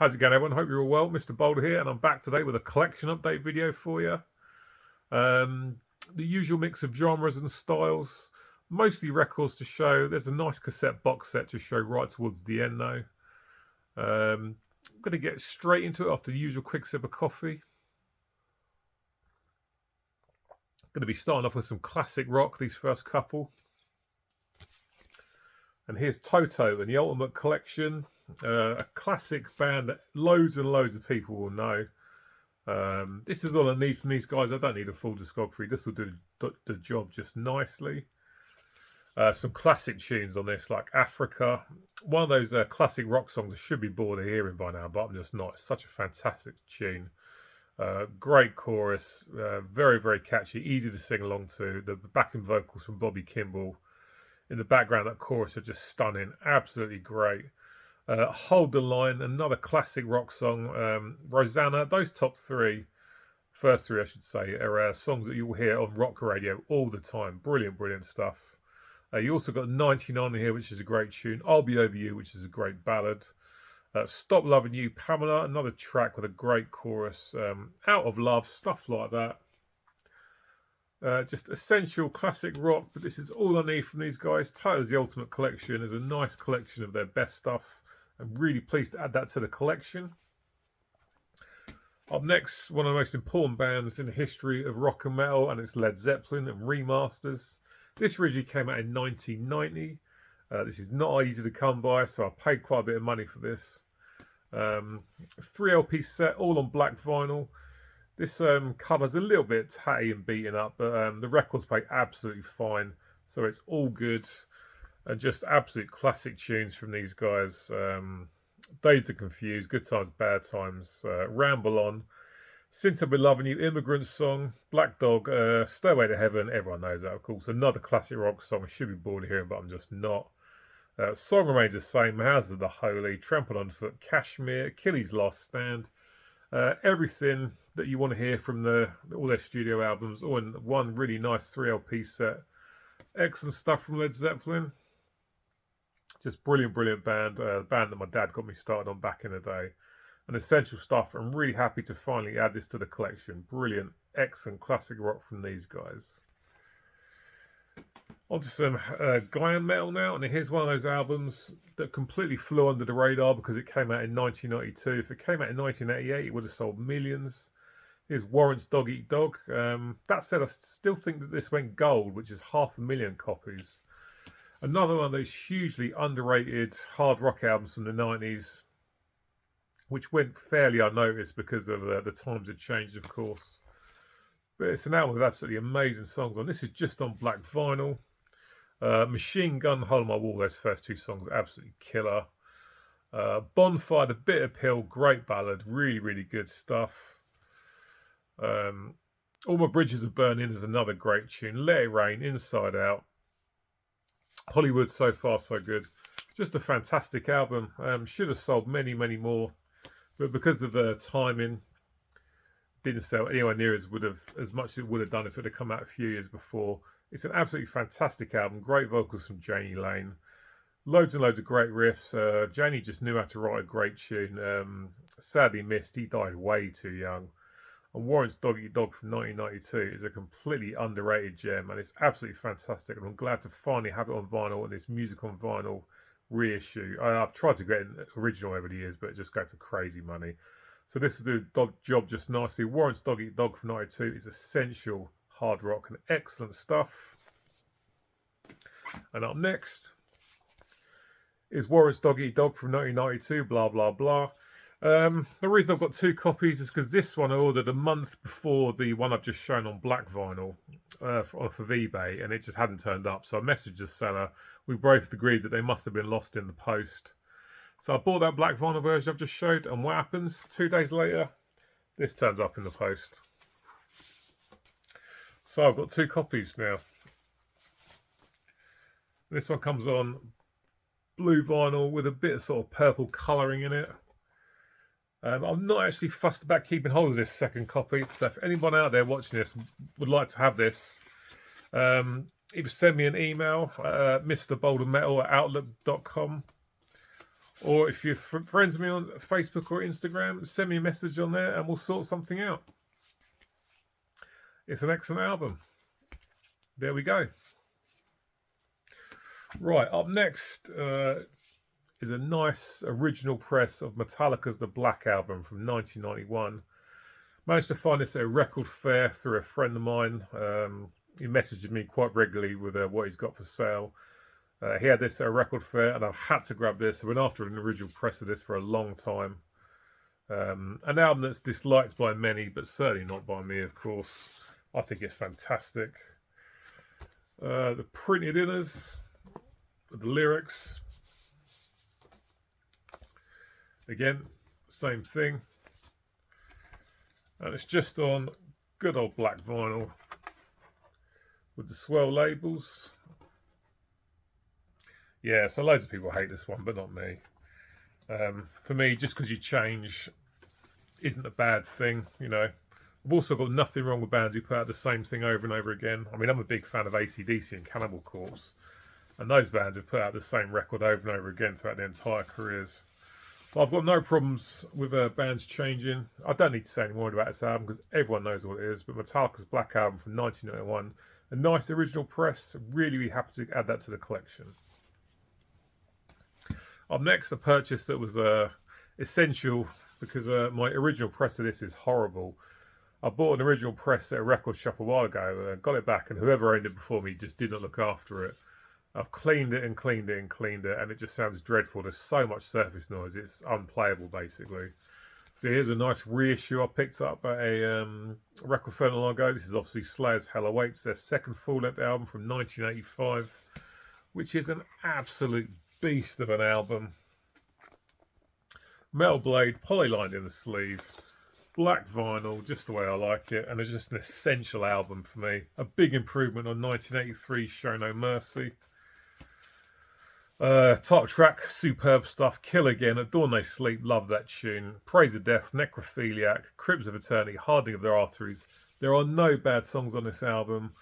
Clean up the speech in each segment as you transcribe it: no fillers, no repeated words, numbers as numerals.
How's it going, everyone? Hope you're all well. Mr. Boulder here, and I'm back today with a collection update video for you. The usual mix of genres and styles, mostly records to show. There's a nice cassette box set to show right towards the end, though. I'm going to get straight into it after the usual quick sip of coffee. Going to be starting off with some classic rock, these first couple. And here's Toto and the Ultimate Collection, a classic band that loads and loads of people will know. This is all I need from these guys. I don't need a full discography. This will do the job just nicely. Some classic tunes on this, like Africa. One of those classic rock songs I should be bored of hearing by now, but I'm just not. It's such a fantastic tune. Great chorus, very, very catchy, easy to sing along to. The backing vocals from Bobby Kimball in the background, that chorus are just stunning, absolutely great. Hold the Line, another classic rock song. Rosanna, those first three I should say, are songs that you'll hear on rock radio all the time. Brilliant, brilliant stuff. You also got 99 here, which is a great tune. I'll Be Over You, which is a great ballad. Stop Loving You, Pamela, another track with a great chorus. Out of Love, stuff like that. Just essential classic rock, but this is all I need from these guys. Toto's The Ultimate Collection is a nice collection of their best stuff. I'm really pleased to add that to the collection. Up next, one of the most important bands in the history of rock and metal, and it's Led Zeppelin and Remasters. This originally came out in 1990. This is not easy to come by, so I paid quite a bit of money for this. 3 LP set, all on black vinyl. This cover's a little bit tatty and beaten up, but the records play absolutely fine, so it's all good. And just absolute classic tunes from these guys. Dazed and Confused, Good Times, Bad Times, Ramble On, Since I've Been Loving You, Immigrant Song, Black Dog, Stairway to Heaven, everyone knows that, of course. Another classic rock song. I should be bored of hearing, but I'm just not. Song remains the same. House of the Holy, Trampled Underfoot, Kashmir, Achilles' Last Stand. Everything that you want to hear from all their studio albums, all in one really nice 3 LP set. Excellent stuff from Led Zeppelin. Just brilliant, brilliant band. The band that my dad got me started on back in the day. And essential stuff. I'm really happy to finally add this to the collection. Brilliant, excellent classic rock from these guys. On to some glam metal now. And here's one of those albums that completely flew under the radar because it came out in 1992. If it came out in 1988, it would have sold millions. Here's Warrant's Dog Eat Dog. That said, I still think that this went gold, which is 500,000 copies. Another one of those hugely underrated hard rock albums from the 90s, which went fairly unnoticed because of the times had changed, of course. But it's an album with absolutely amazing songs on. This is just on black vinyl. Machine Gun, Hole in My Wall, those first two songs are absolutely killer. Bonfire, The Bitter Pill, great ballad, really, really good stuff. All My Bridges Are Burning is another great tune. Let It Rain, Inside Out. Hollywood, So Far So Good. Just a fantastic album. Should have sold many, many more, but because of the timing, didn't sell anywhere near as much as it would have done if it had come out a few years before. It's an absolutely fantastic album. Great vocals from Jani Lane. Loads and loads of great riffs. Jani just knew how to write a great tune. Sadly missed. He died way too young. And Warrant's Dog Eat Dog from 1992 is a completely underrated gem, and it's absolutely fantastic. And I'm glad to finally have it on vinyl and this music on vinyl reissue. I've tried to get an original over the years, but it just go for crazy money. So this will do the job just nicely. Warrant's Dog Eat Dog from 92 is essential hard rock and excellent stuff. And up next is Warrant's Dog Eat Dog from 1992, blah, blah, blah. The reason I've got two copies is because this one I ordered a month before the one I've just shown on black vinyl off of eBay, and it just hadn't turned up. So I messaged the seller. We both agreed that they must have been lost in the post. So I bought that black vinyl version I've just showed, and what happens? 2 days later, this turns up in the post. So I've got two copies now. This one comes on blue vinyl with a bit of sort of purple colouring in it. I'm not actually fussed about keeping hold of this second copy, so if anyone out there watching this would like to have this, either send me an email, mrbouldermetal@outlook.com, Or if you're friends with me on Facebook or Instagram, send me a message on there and we'll sort something out. It's an excellent album. There we go. Right, up next is a nice original press of Metallica's The Black Album from 1991. Managed to find this at a record fair through a friend of mine. He messages me quite regularly with what he's got for sale. He had this at a record fair and I had to grab this. I've been after an original press of this for a long time. An album that's disliked by many, but certainly not by me, of course. I think it's fantastic. The printed inners, the lyrics. Again, same thing. And it's just on good old black vinyl with the swell labels. Yeah, so loads of people hate this one, but not me. For me, just because you change isn't a bad thing, you know. I've also got nothing wrong with bands who put out the same thing over and over again. I mean, I'm a big fan of AC/DC and Cannibal Corpse, and those bands have put out the same record over and over again throughout their entire careers. But I've got no problems with bands changing. I don't need to say any more about this album because everyone knows what it is, but Metallica's Black Album from 1991, a nice original press. Really, really happy to add that to the collection. Up next, a purchase that was essential because my original press of this is horrible. I bought an original press at a record shop a while ago, got it back, and whoever owned it before me just didn't look after it. I've cleaned it and cleaned it and cleaned it, and it just sounds dreadful. There's so much surface noise, it's unplayable, basically. So here's a nice reissue I picked up at a record fair not long ago. This is obviously Slayer's Hell Awaits, their second full-length album from 1985, which is an absolute beast of an album. Metal blade, polylined in the sleeve. Black vinyl, just the way I like it, and it's just an essential album for me. A big improvement on 1983's Show No Mercy. Top track, superb stuff. Kill Again, At Dawn They Sleep, love that tune. Praise of Death, Necrophiliac, Cribs of Eternity, Hardening of Their Arteries. There are no bad songs on this album.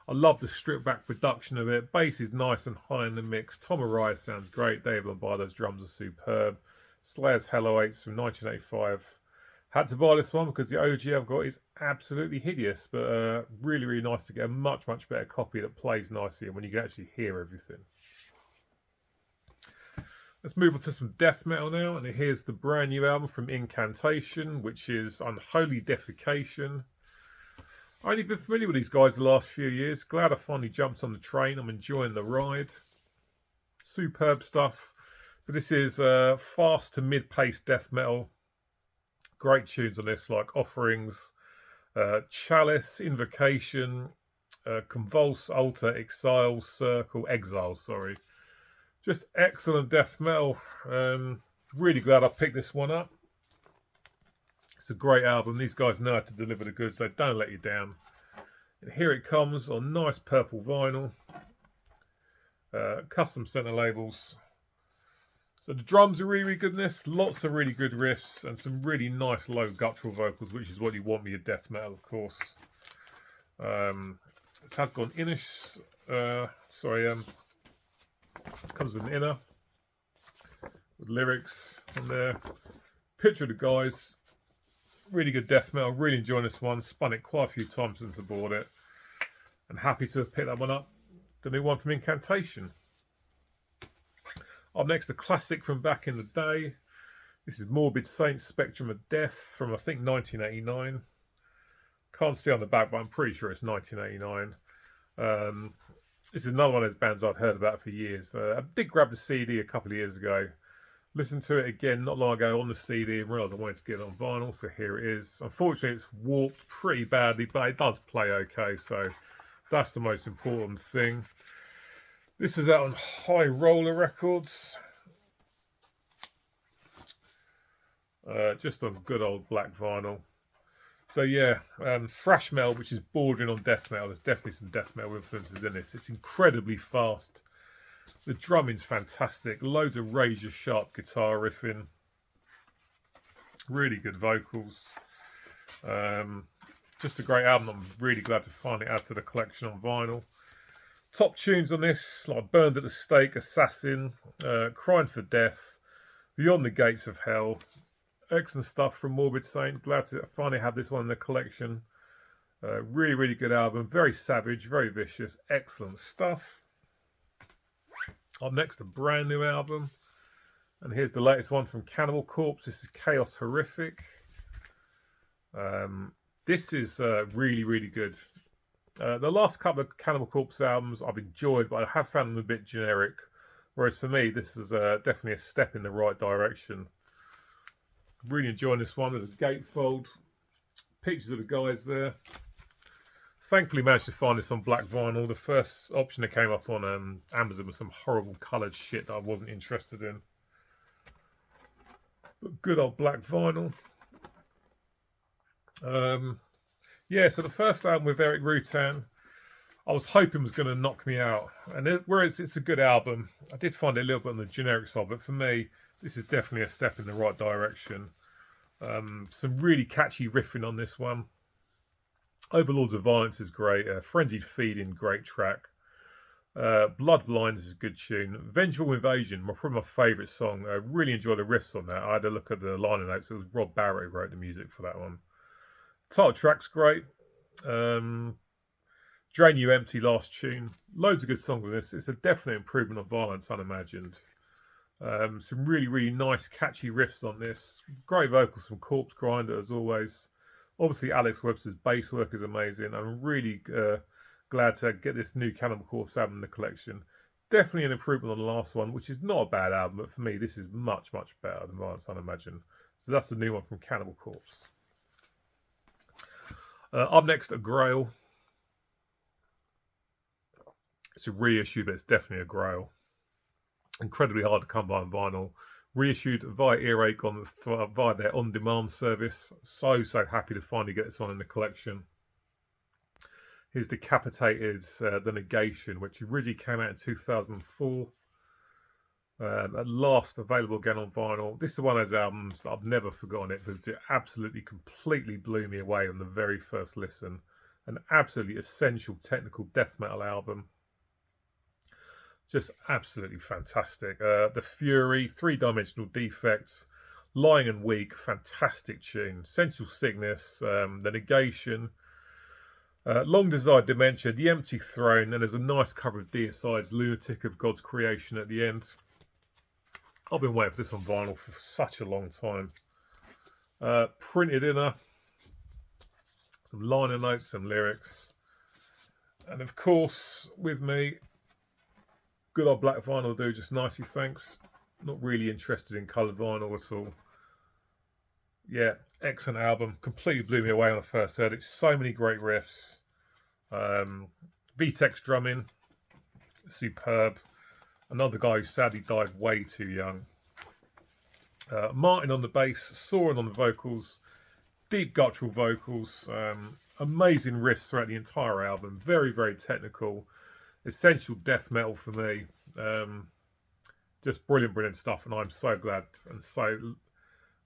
I love the stripped back production of it. Bass is nice and high in the mix. Tom Araya sounds great. Dave Lombardo's drums are superb. Slayer's Hell Awaits from 1985. Had to buy this one because the OG I've got is absolutely hideous, but really, really nice to get a much, much better copy that plays nicely and when you can actually hear everything. Let's move on to some death metal now, and here's the brand new album from Incantation, which is Unholy Defecation. I've only been familiar with these guys the last few years. Glad I finally jumped on the train. I'm enjoying the ride. Superb stuff. So this is fast to mid-paced death metal. Great tunes on this, like Offerings, Chalice, Invocation, Convulse, Altar, Exile, sorry. Just excellent death metal. Really glad I picked this one up. It's a great album. These guys know how to deliver the goods. They don't let you down. And here it comes on nice purple vinyl. Custom center labels. So the drums are really, really good in this. Lots of really good riffs and some really nice low guttural vocals, which is what you want with your death metal, of course. It has got an innish, comes with an inner, with lyrics on there. Picture of the guys. Really good death metal. Really enjoying this one. Spun it quite a few times since I bought it. And happy to have picked that one up. The new one from Incantation. Up next, a classic from back in the day. This is Morbid Saints, Spectrum of Death from, I think, 1989. Can't see on the back, but I'm pretty sure it's 1989. This is another one of those bands I'd heard about for years. I did grab the CD a couple of years ago. Listened to it again not long ago on the CD and realised I wanted to get it on vinyl, so here it is. Unfortunately, it's warped pretty badly, but it does play okay, so that's the most important thing. This is out on High Roller Records. Just on good old black vinyl. So yeah, thrash metal, which is bordering on death metal. There's definitely some death metal influences in this. It's incredibly fast. The drumming's fantastic. Loads of razor sharp guitar riffing. Really good vocals. Just a great album. I'm really glad to finally add to the collection on vinyl. Top tunes on this, like Burned at the Stake, Assassin, Crying for Death, Beyond the Gates of Hell. Excellent stuff from Morbid Saint. Glad to finally have this one in the collection. Really, really good album. Very savage, very vicious. Excellent stuff. Up next, a brand new album. And here's the latest one from Cannibal Corpse. This is Chaos Horrific. This is really, really good. The last couple of Cannibal Corpse albums I've enjoyed, but I have found them a bit generic. Whereas for me, this is definitely a step in the right direction. Really enjoying this one with a gatefold. Pictures of the guys there. Thankfully managed to find this on black vinyl. The first option that came up on Amazon was some horrible coloured shit that I wasn't interested in. But good old black vinyl. Yeah, so the first album with Eric Rutan, I was hoping was going to knock me out. And whereas it's a good album, I did find it a little bit on the generic side. But for me, this is definitely a step in the right direction. Some really catchy riffing on this one. Overlords of Violence is great. Frenzied Feeding, great track. Blood Blind is a good tune. Vengeful Invasion, probably my favourite song. I really enjoy the riffs on that. I had a look at the liner notes. It was Rob Barrett who wrote the music for that one. Title track's great. Drain You Empty, last tune. Loads of good songs in this. It's a definite improvement on Violence Unimagined. Some really, really nice, catchy riffs on this. Great vocals from Corpse Grinder, as always. Obviously, Alex Webster's bass work is amazing. I'm really glad to get this new Cannibal Corpse album in the collection. Definitely an improvement on the last one, which is not a bad album, but for me, this is much, much better than Violence Unimagined. So that's the new one from Cannibal Corpse. Up next, a Grail. It's a reissue, but it's definitely a Grail. Incredibly hard to come by on vinyl. Reissued via Earache via their on-demand service. So happy to finally get this one in the collection. Here's Decapitated, The Negation, which originally came out in 2004. At last available again on vinyl. This is one of those albums that I've never forgotten it because it absolutely, completely blew me away on the very first listen. An absolutely essential technical death metal album. Just absolutely fantastic. The Fury, Three-Dimensional Defects, Lying and Weak, fantastic tune. Sensual Sickness, The Negation, Long Desired Dementia, The Empty Throne, and there's a nice cover of Deicide's Lunatic of God's Creation at the end. I've been waiting for this on vinyl for such a long time. Printed Inner, some liner notes, some lyrics. And of course, with me, good old black vinyl will do just nicely, thanks. Not really interested in coloured vinyl at all. Yeah, excellent album. Completely blew me away when I first heard it. So many great riffs. VTEX drumming, superb. Another guy who sadly died way too young. Martin on the bass, Soren on the vocals, deep guttural vocals, amazing riffs throughout the entire album. Very, very technical. Essential death metal for me. Just brilliant, brilliant stuff. And I'm so glad and so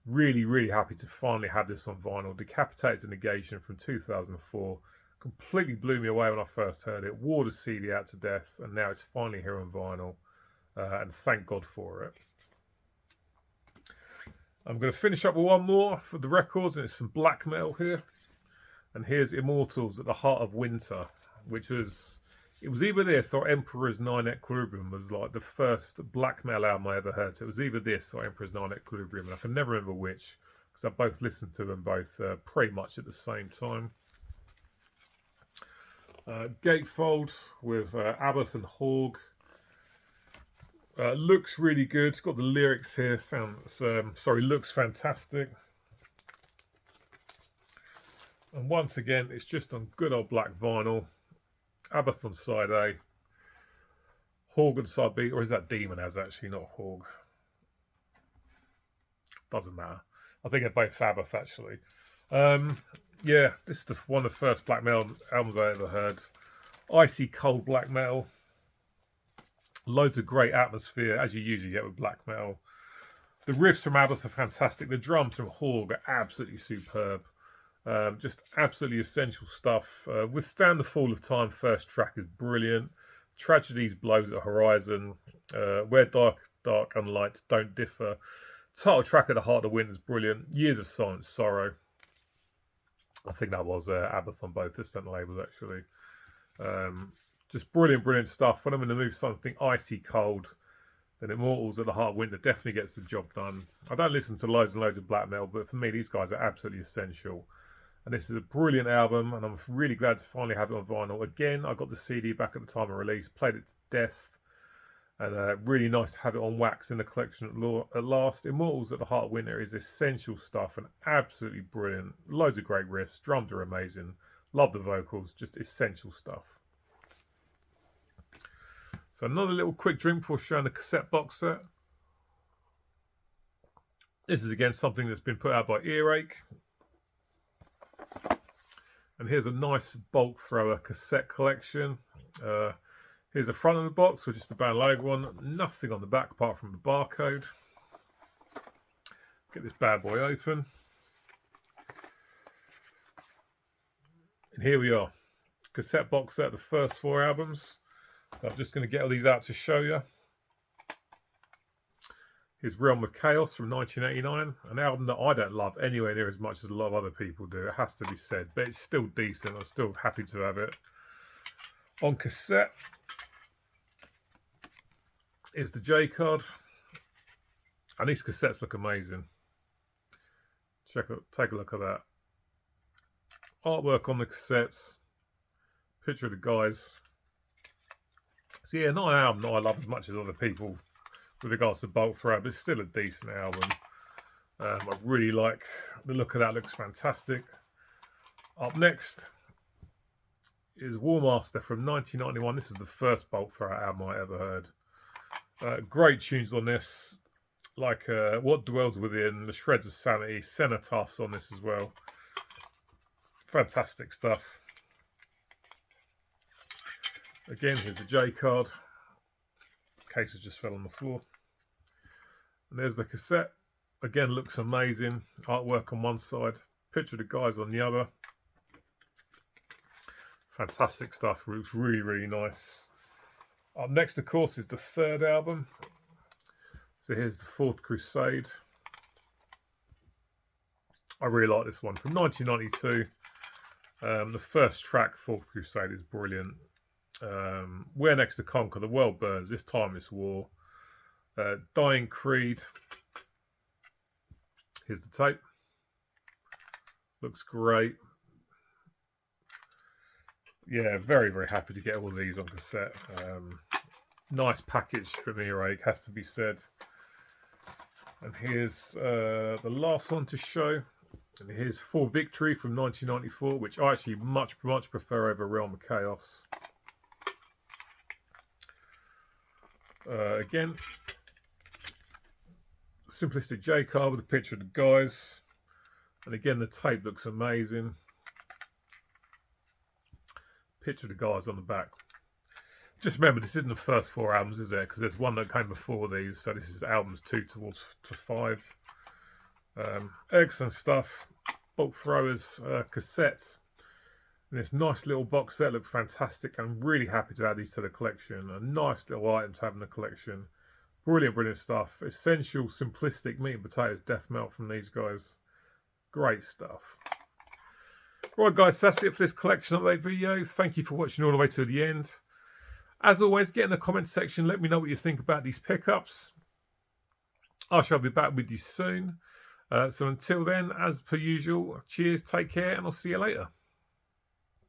really, really happy to finally have this on vinyl. Decapitated Negation from 2004. Completely blew me away when I first heard it. Wore the CD out to death. And now it's finally here on vinyl. And thank God for it. I'm going to finish up with one more for the records. And it's some black metal here. And here's Immortals at the Heart of Winter. Which was... It was either this or Emperor's Nine Equilibrium was like the first black metal album I ever heard. So it was either this or Emperor's Nine Equilibrium. And I can never remember which, because I both listened to them both pretty much at the same time. Gatefold with Abbott and Hogg. Looks really good. It's got the lyrics here. Looks fantastic. And once again, it's just on good old black vinyl. Abath on side A, Hogg on side B, or is that Demon Has actually, not Hogg? Doesn't matter. I think they're both Abath actually. Yeah, this is one of the first black metal albums I ever heard. Icy cold black metal. Loads of great atmosphere, as you usually get with black metal. The riffs from Abath are fantastic. The drums from Hogg are absolutely superb. Just absolutely essential stuff. Withstand the Fall of Time first track is brilliant. Tragedies Blows at Horizon. Where Dark and Light Don't Differ. Title track of The Heart of Winter is brilliant. Years of Silent Sorrow. I think that was Abath on both the centre labels, actually. Just brilliant stuff. When I'm in the mood for something icy cold, then Immortals at the Heart of Winter definitely gets the job done. I don't listen to loads and loads of black metal, but for me, these guys are absolutely essential. And this is a brilliant album, and I'm really glad to finally have it on vinyl. Again, I got the CD back at the time of release, played it to death, and really nice to have it on wax in the collection at last. Immortals at the Heart of Winter is essential stuff and absolutely brilliant. Loads of great riffs, drums are amazing, love the vocals, just essential stuff. So another little quick drink before showing the cassette box set. This is again something that's been put out by Earache. And here's a nice bolt thrower cassette collection. Here's the front of the box, which is the Band Lag one. Nothing on the back apart from the barcode. Get this bad boy open. And here we are. Cassette box set of the first 4 albums. So I'm just going to get all these out to show you. Here's Realm of Chaos from 1989. An album that I don't love anywhere near as much as a lot of other people do. It has to be said. But it's still decent. I'm still happy to have it. On cassette is the J card. And these cassettes look amazing. Take a look at that. Artwork on the cassettes. Picture of the guys. So yeah, not an album that I love as much as other people with regards to Bolt Thrower, but it's still a decent album. I really like the look of that. Looks fantastic. Up next is Warmaster from 1991. This is the first Bolt Thrower album I ever heard. Great tunes on this, like What Dwells Within, The Shreds of Sanity, Cenotaphs on this as well. Fantastic stuff. Again, here's the J card. Cases just fell on the floor. And there's the cassette. Again, looks amazing. Artwork on one side, picture of the guys on the other. Fantastic stuff. Looks really nice. Up next, of course, is the third album. So here's the Fourth Crusade. I really like this one from 1992. The first track, Fourth Crusade, is brilliant. Where Next to Conquer, The World Burns, This Time It's War, Dying Creed. Here's the tape. Looks great. Yeah, very happy to get all these on cassette. Nice package from Earache, has to be said. And here's the last one to show. And here's For Victory from 1994, which I actually much prefer over Realm of Chaos. Again, simplistic J card with a picture of the guys, and again the tape looks amazing. Picture of the guys on the back. Just remember, this isn't the first 4 albums, is there? Because there's one that came before these, so this is albums 2 to 5. Excellent stuff. Bolt throwers, cassettes. And this nice little box set looks fantastic. I'm really happy to add these to the collection. A nice little item to have in the collection. Brilliant stuff. Essential, simplistic meat and potatoes death metal from these guys. Great stuff. Right guys, that's it for this collection update video. Thank you for watching all the way to the end. As always, get in the comment section. Let me know what you think about these pickups. I shall be back with you soon. So until then, as per usual, cheers, take care, and I'll see you later.